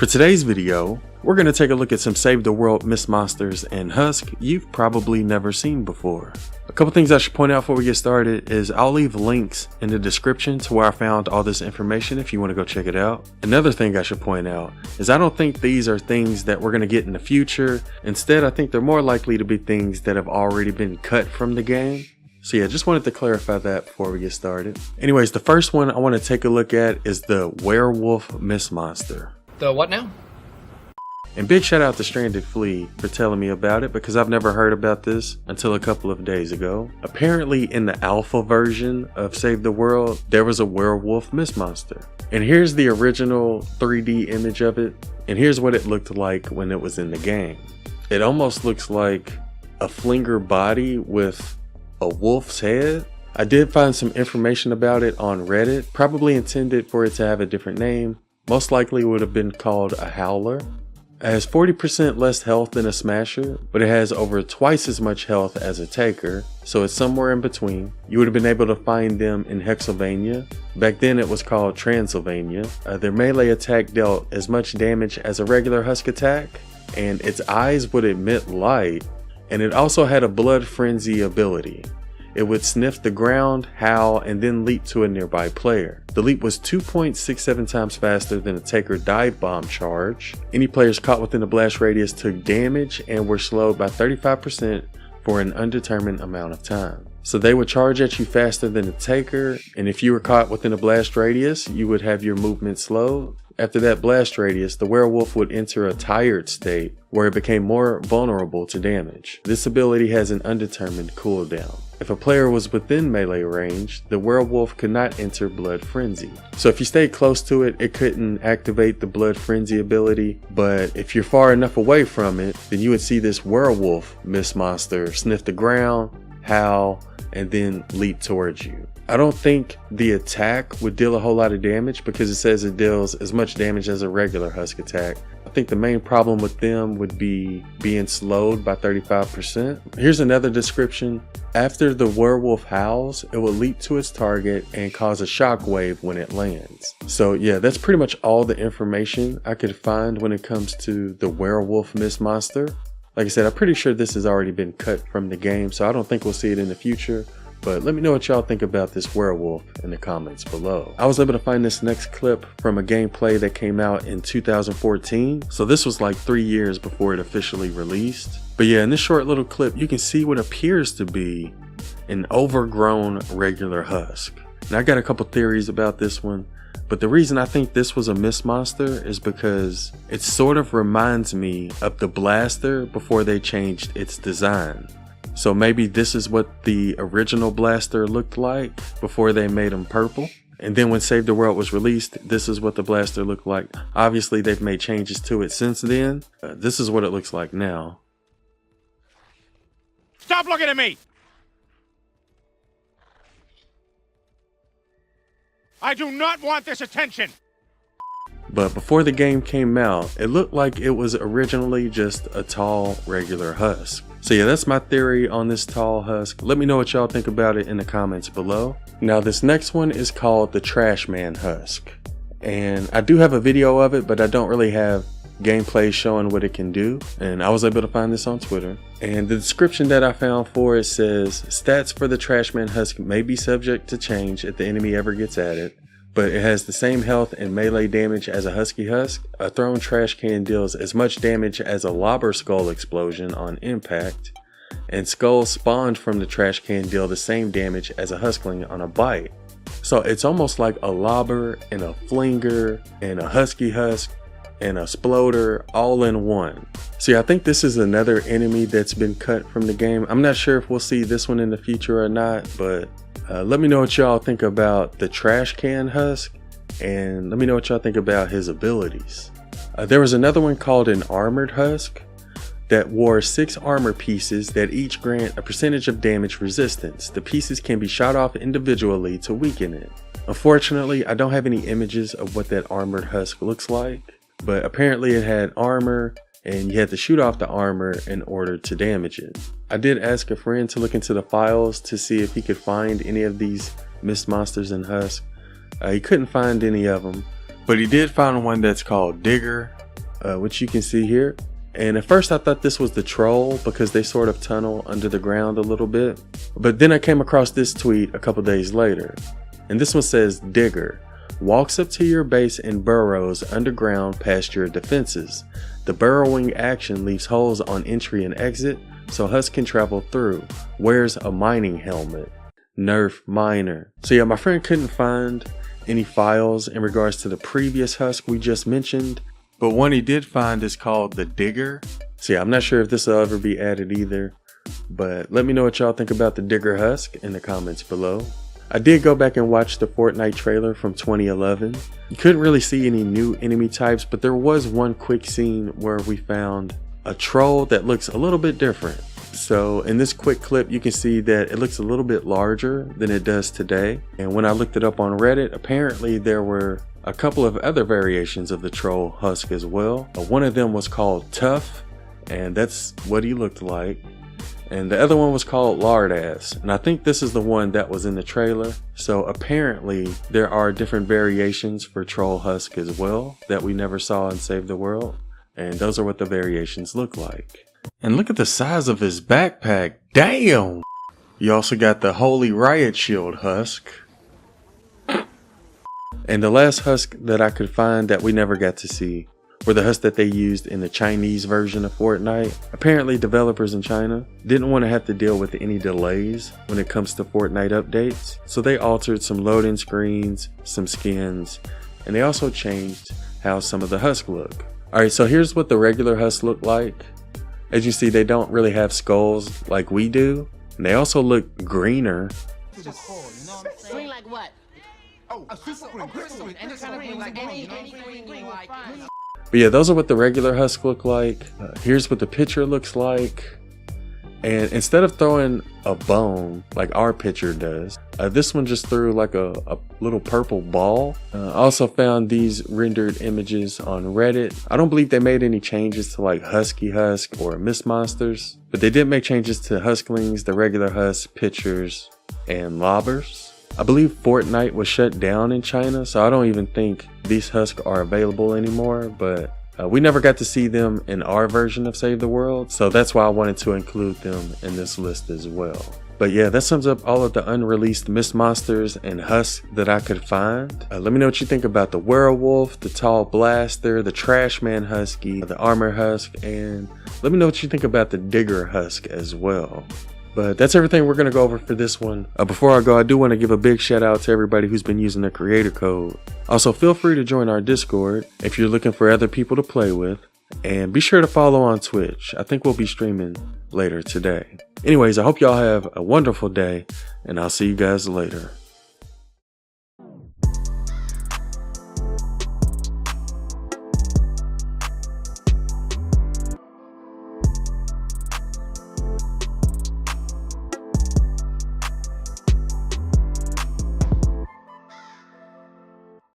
For today's video, we're going to take a look at some Save the World Mist Monsters and Husks you've probably never seen before. A couple things I should point out before we get started is I'll leave links in the description to where I found all this information if you want to go check it out. Another thing I should point out is I don't think these are things that we're going to get in the future. Instead, I think they're more likely to be things that have already been cut from the game. So yeah, just wanted to clarify that before we get started. Anyways, the first one I want to take a look at is the Werewolf Mist Monster. The what now? And big shout out to Stranded Flea for telling me about it, because I've never heard about this until a couple of days ago. Apparently in the alpha version of Save the World, there was a werewolf mist monster. And here's the original 3D image of it, and here's what it looked like when it was in the game. It almost looks like a flinger body with a wolf's head. I did find some information about it on Reddit, probably intended for it to have a different name. Most likely would have been called a howler. It has 40% less health than a smasher, but it has over twice as much health as a taker, so it's somewhere in between. You would have been able to find them in Hexylvania. Back then it was called Transylvania. Their melee attack dealt as much damage as a regular husk attack, and its eyes would emit light, and it also had a blood frenzy ability. It would sniff the ground, howl, and then leap to a nearby player. The leap was 2.67 times faster than a Taker dive bomb charge. Any players caught within the blast radius took damage and were slowed by 35% for an undetermined amount of time. So they would charge at you faster than the Taker, and if you were caught within a blast radius, you would have your movement slowed. After that blast radius, the werewolf would enter a tired state where it became more vulnerable to damage. This ability has an undetermined cooldown. If a player was within melee range, the werewolf could not enter Blood Frenzy. So if you stayed close to it, it couldn't activate the Blood Frenzy ability, but if you're far enough away from it, then you would see this werewolf mist monster sniff the ground, howl, and then leap towards you. I don't think the attack would deal a whole lot of damage because it says it deals as much damage as a regular husk attack. I think the main problem with them would be being slowed by 35%. Here's another description. After the werewolf howls, it will leap to its target and cause a shockwave when it lands. So yeah, that's pretty much all the information I could find when it comes to the werewolf mist monster. Like I said, I'm pretty sure this has already been cut from the game, so I don't think we'll see it in the future. But let me know what y'all think about this werewolf in the comments below. I was able to find this next clip from a gameplay that came out in 2014. So this was like 3 years before it officially released. But yeah, in this short little clip, you can see what appears to be an overgrown regular husk. Now I got a couple theories about this one, but the reason I think this was a mist monster is because it sort of reminds me of the blaster before they changed its design. So maybe this is what the original blaster looked like before they made him purple. And then when Save the World was released, this is what the blaster looked like. Obviously they've made changes to it since then. This is what it looks like now. Stop looking at me! I do not want this attention! But before the game came out, it looked like it was originally just a tall, regular husk. So yeah, that's my theory on this tall husk. Let me know what y'all think about it in the comments below. Now this next one is called the Trashman husk. And I do have a video of it, but I don't really have gameplay showing what it can do. And I was able to find this on Twitter. And the description that I found for it says, stats for the Trashman husk may be subject to change if the enemy ever gets at it, but it has the same health and melee damage as a husky husk. A thrown trash can deals as much damage as a lobber skull explosion on impact, and skulls spawned from the trash can deal the same damage as a huskling on a bite. So it's almost like a lobber and a flinger and a husky husk and a sploder all in one. See, I think this is another enemy that's been cut from the game. I'm not sure if we'll see this one in the future or not, but let me know what y'all think about the trash can husk, and let me know what y'all think about his abilities. There was another one called an armored husk that wore 6 armor pieces that each grant a percentage of damage resistance. The pieces can be shot off individually to weaken it. Unfortunately, I don't have any images of what that armored husk looks like, but apparently it had armor and you had to shoot off the armor in order to damage it. I did ask a friend to look into the files to see if he could find any of these mist monsters and husks. He couldn't find any of them, but he did find one that's called Digger, which you can see here. And at first I thought this was the troll because they sort of tunnel under the ground a little bit. But then I came across this tweet a couple days later. And this one says, Digger walks up to your base and burrows underground past your defenses. The burrowing action leaves holes on entry and exit so Husks can travel through. Wears a mining helmet. Nerf miner. So yeah, my friend couldn't find any files in regards to the previous Husk we just mentioned. But one he did find is called the Digger. So yeah, I'm not sure if this will ever be added either. But let me know what y'all think about the Digger Husk in the comments below. I did go back and watch the Fortnite trailer from 2011. You couldn't really see any new enemy types, but there was one quick scene where we found a troll that looks a little bit different. So in this quick clip, you can see that it looks a little bit larger than it does today. And when I looked it up on Reddit, apparently there were a couple of other variations of the troll Husk as well. One of them was called Tough, and that's what he looked like. And the other one was called Lard Ass, and I think this is the one that was in the trailer. So apparently there are different variations for Troll Husk as well that we never saw in Save the World. And those are what the variations look like. And look at the size of his backpack. Damn! You also got the Holy Riot Shield Husk. And the last Husk that I could find that we never got to see were the Husks that they used in the Chinese version of Fortnite. Apparently developers in China didn't want to have to deal with any delays when it comes to Fortnite updates, so they altered some loading screens, some skins, and they also changed how some of the Husks look. Alright, so here's what the regular Husks look like. As you see, they don't really have skulls like we do, and they also look greener. Green like what? Oh, a super green. Any kind of green like any green like. But yeah, those are what the regular Husks look like. Here's what the picture looks like. And instead of throwing a bone like our picture does, this one just threw like a little purple ball. I also found these rendered images on Reddit. I don't believe they made any changes to like Husky Husk or Mist Monsters, but they did make changes to Husklings, the regular Husks, pictures, and lobbers. I believe Fortnite was shut down in China, so I don't even think these Husks are available anymore, but we never got to see them in our version of Save the World, so that's why I wanted to include them in this list as well. But yeah, that sums up all of the unreleased Mist Monsters and Husks that I could find. Let me know what you think about the Werewolf, the Tall Blaster, the Trashman Husky, the Armor Husk, and let me know what you think about the Digger Husk as well. But that's everything we're going to go over for this one. Before I go, I do want to give a big shout out to everybody who's been using the creator code. Also, feel free to join our Discord if you're looking for other people to play with. And be sure to follow on Twitch. I think we'll be streaming later today. Anyways, I hope y'all have a wonderful day, and I'll see you guys later.